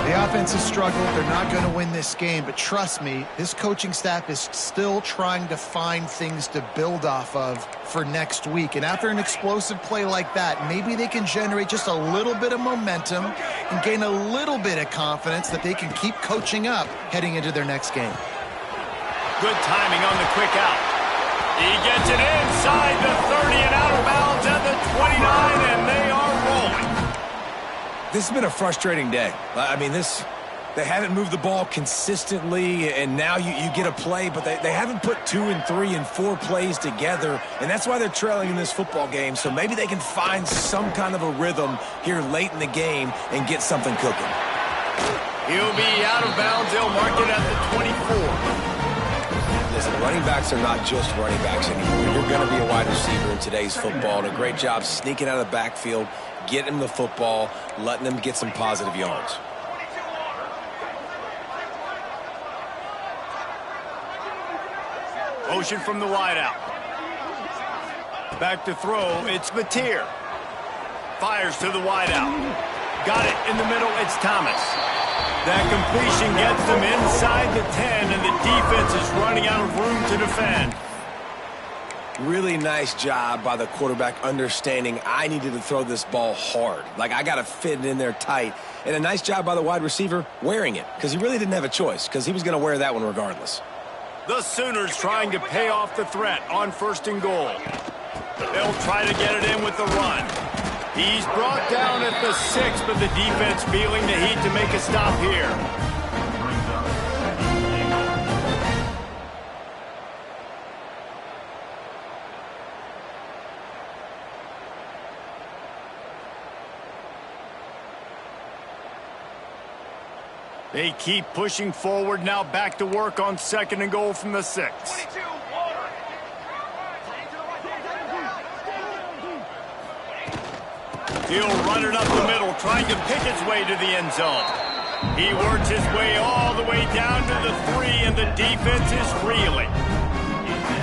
The offense has struggled. They're not going to win this game, but trust me, this coaching staff is still trying to find things to build off of for next week. And after an explosive play like that, maybe they can generate just a little bit of momentum and gain a little bit of confidence that they can keep coaching up heading into their next game. Good timing on the quick out. He gets it inside the 30 and out of bounds at the 29, and they are rolling. This has been a frustrating day. I mean, they haven't moved the ball consistently, and now you get a play, but they haven't put 2 and 3 and 4 plays together, and that's why they're trailing in this football game. So maybe they can find some kind of a rhythm here late in the game and get something cooking. He'll be out of bounds. They'll mark it at the 24. Listen, running backs are not just running backs anymore. You're going to be a wide receiver in today's football, and a great job sneaking out of the backfield, getting him the football, letting them get some positive yards. Motion from the wideout. Back to throw. It's Mateer. Fires to the wideout. Got it in the middle. It's Thomas. That completion gets them inside the 10, and the defense is running out of room to defend. Really nice job by the quarterback understanding I needed to throw this ball hard. Like, I got to fit it in there tight. And a nice job by the wide receiver wearing it, because he really didn't have a choice, because he was going to wear that one regardless. The Sooners trying to pay off the threat on 1st and goal. They'll try to get it in with the run. He's brought down at the 6, but the defense feeling the heat to make a stop here. They keep pushing forward, now back to work on 2nd and goal from the 6. He'll run it up the middle, trying to pick its way to the end zone. He works his way all the way down to the 3, and the defense is reeling.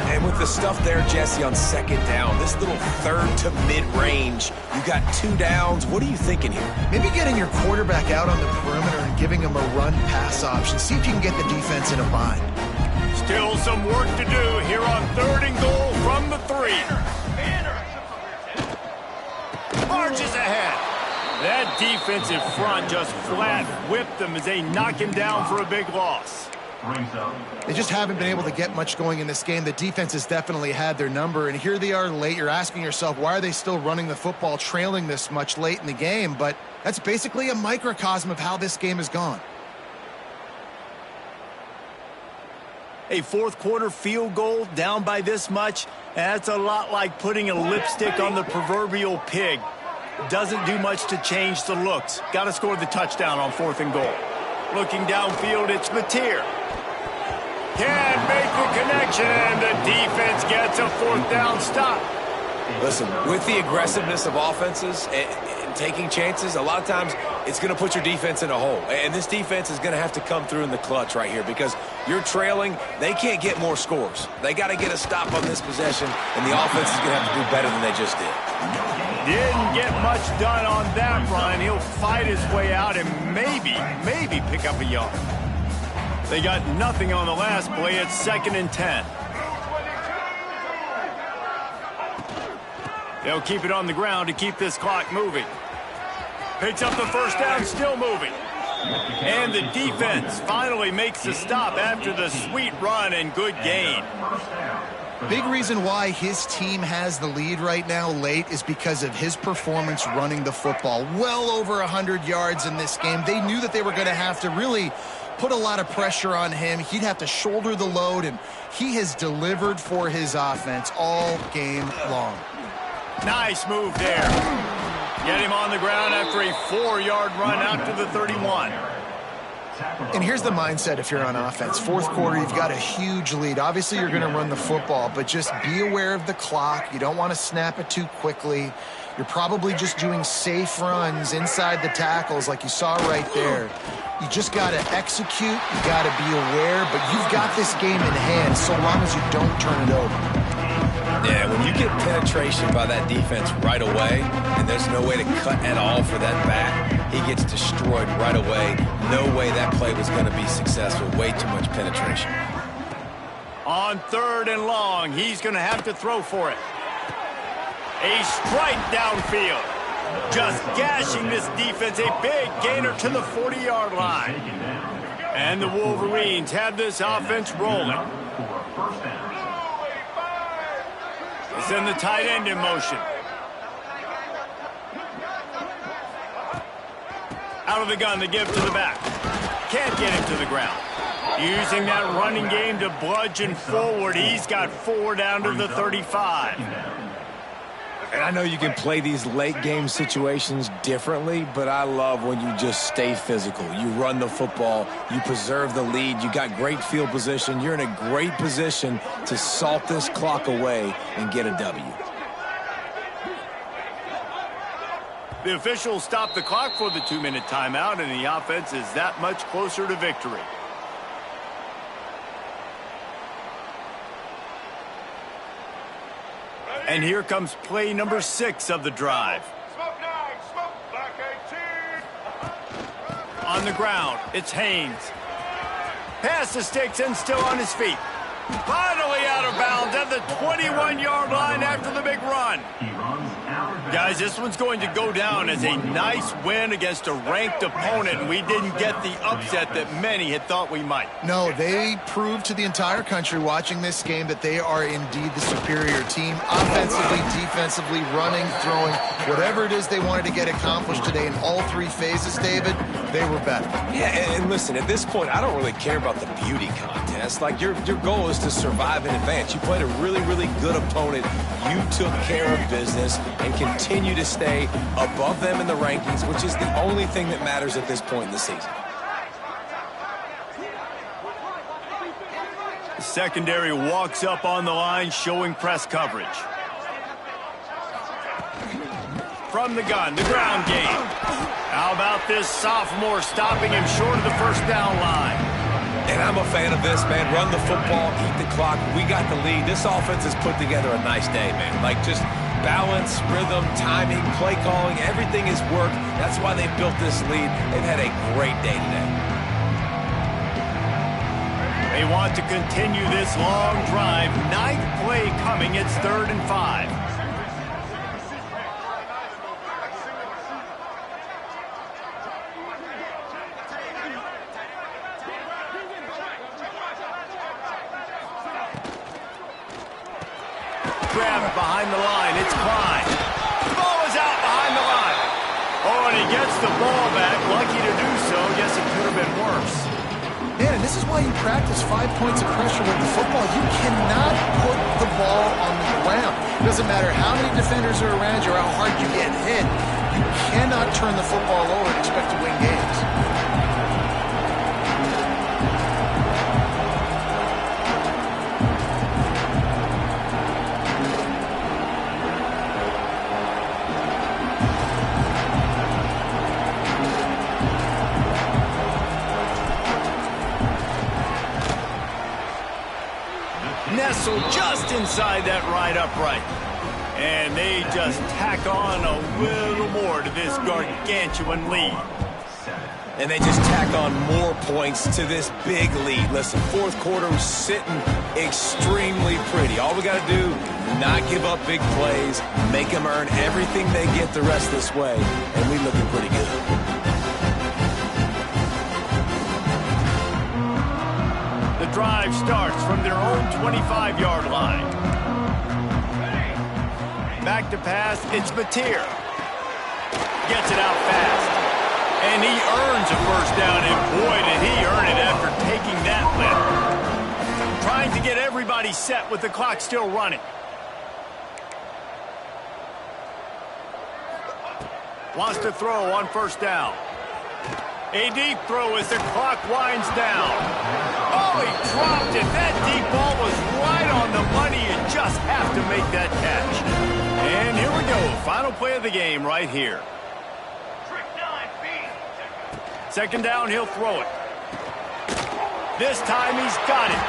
And with the stuff there, Jesse, on 2nd down, this little 3rd to mid-range, you got 2 downs. What are you thinking here? Maybe getting your quarterback out on the perimeter and giving him a run-pass option. See if you can get the defense in a bind. Still some work to do here on 3rd and goal from the 3. Marches ahead. That defensive front just flat whipped them as they knock him down for a big loss. They just haven't been able to get much going in this game. The defense has definitely had their number, and here they are late. You're asking yourself, why are they still running the football, trailing this much late in the game? But that's basically a microcosm of how this game has gone. A 4th quarter field goal down by this much, that's a lot like putting a lipstick on the proverbial pig. Doesn't do much to change the looks. Got to score the touchdown on 4th and goal. Looking downfield, it's Mateer. Can't make the connection, and the defense gets a 4th down stop. Listen, with the aggressiveness of offenses and taking chances, a lot of times it's going to put your defense in a hole. And this defense is going to have to come through in the clutch right here because you're trailing. They can't get more scores. They got to get a stop on this possession, and the offense is going to have to do better than they just did. Didn't get much done on that run. He'll fight his way out and maybe pick up a yard. They got nothing on the last play. It's 2nd and 10. They'll keep it on the ground to keep this clock moving. Picks up the 1st down, still moving. And the defense finally makes the stop after the sweet run and good gain. Big reason why his team has the lead right now late is because of his performance running the football. Well over 100 yards in this game. They knew that they were going to have to really put a lot of pressure on him. He'd have to shoulder the load, and he has delivered for his offense all game long. Nice move there. Get him on the ground after a 4-yard run out to the 31. And here's the mindset if you're on offense. 4th quarter, you've got a huge lead. Obviously, you're going to run the football, but just be aware of the clock. You don't want to snap it too quickly. You're probably just doing safe runs inside the tackles like you saw right there. You just got to execute. You got to be aware, but you've got this game in hand so long as you don't turn it over. Yeah, when you get penetration by that defense right away, and there's no way to cut at all for that back, he gets destroyed right away. No way that play was going to be successful. Way too much penetration. On 3rd and long, he's going to have to throw for it. A strike downfield. Just gashing this defense. A big gainer to the 40-yard line. And the Wolverines have this offense rolling. Send the tight end in motion. Out of the gun, they give to the back. Can't get him to the ground. Using that running game to bludgeon forward. He's got 4 down to the 35. And I know you can play these late game situations differently, but I love when you just stay physical. You run the football, you preserve the lead, you got great field position. You're in a great position to salt this clock away and get a W. The officials stop the clock for the 2-minute timeout, and the offense is that much closer to victory. And here comes play number 6 of the drive. On the ground, it's Haynes. Pass the sticks and still on his feet. Finally out of bounds at the 21-yard line after the big run. Guys, this one's going to go down as a nice win against a ranked opponent, and we didn't get the upset that many had thought we might. No, they proved to the entire country watching this game that they are indeed the superior team. Offensively, defensively, running, throwing, whatever it is they wanted to get accomplished today in all 3 phases, David, they were better. Yeah, and listen, at this point, I don't really care about the beauty contest. Like, your goal is to survive and advance. You played a really, really good opponent. You took care of business and continue to stay above them in the rankings, which is the only thing that matters at this point in the season. The secondary walks up on the line, showing press coverage. From the gun, the ground game. How about this sophomore stopping him short of the first down line? And I'm a fan of this, man. Run the football, eat the clock. We got the lead. This offense has put together a nice day, man. Like, just balance, rhythm, timing, play calling, everything has worked. That's why they built this lead. They've had a great day today. They want to continue this long drive. 9th play coming. It's 3rd and 5. Grabbed behind the line. It's Klein. The ball is out behind the line. Oh, and he gets the ball back. Lucky to do so. Yes, it could have been worse. Man, and this is why you practice 5 points of pressure with the football. You cannot put the ball on the ground. It doesn't matter how many defenders are around you or how hard you get hit. You cannot turn the football over and expect to win games. Nestled just inside that right upright. And they just tack on a little more to this gargantuan lead. And they just tack on more points to this big lead. Listen, 4th quarter was sitting extremely pretty. All we got to do, not give up big plays, make them earn everything they get the rest of this way, and we looking pretty good. The drive starts from their own 25-yard line. Back to pass, it's Mateer. Gets it out fast. And he earns a first down, and boy, did he earn it after taking that lift. Trying to get everybody set with the clock still running. Wants to throw on first down. A deep throw as the clock winds down. Oh, he dropped it. That deep ball was right on the money. You just have to make that catch. And here we go. Final play of the game right here. 2nd down, he'll throw it. This time he's got it.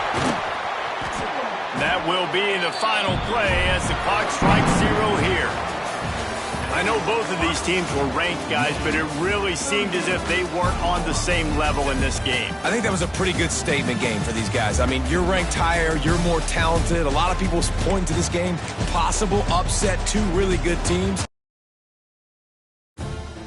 That will be the final play as the clock strikes 0 here. I know both of these teams were ranked, guys, but it really seemed as if they weren't on the same level in this game. I think that was a pretty good statement game for these guys. I mean, you're ranked higher, you're more talented. A lot of people point to this game, possible upset, 2 really good teams.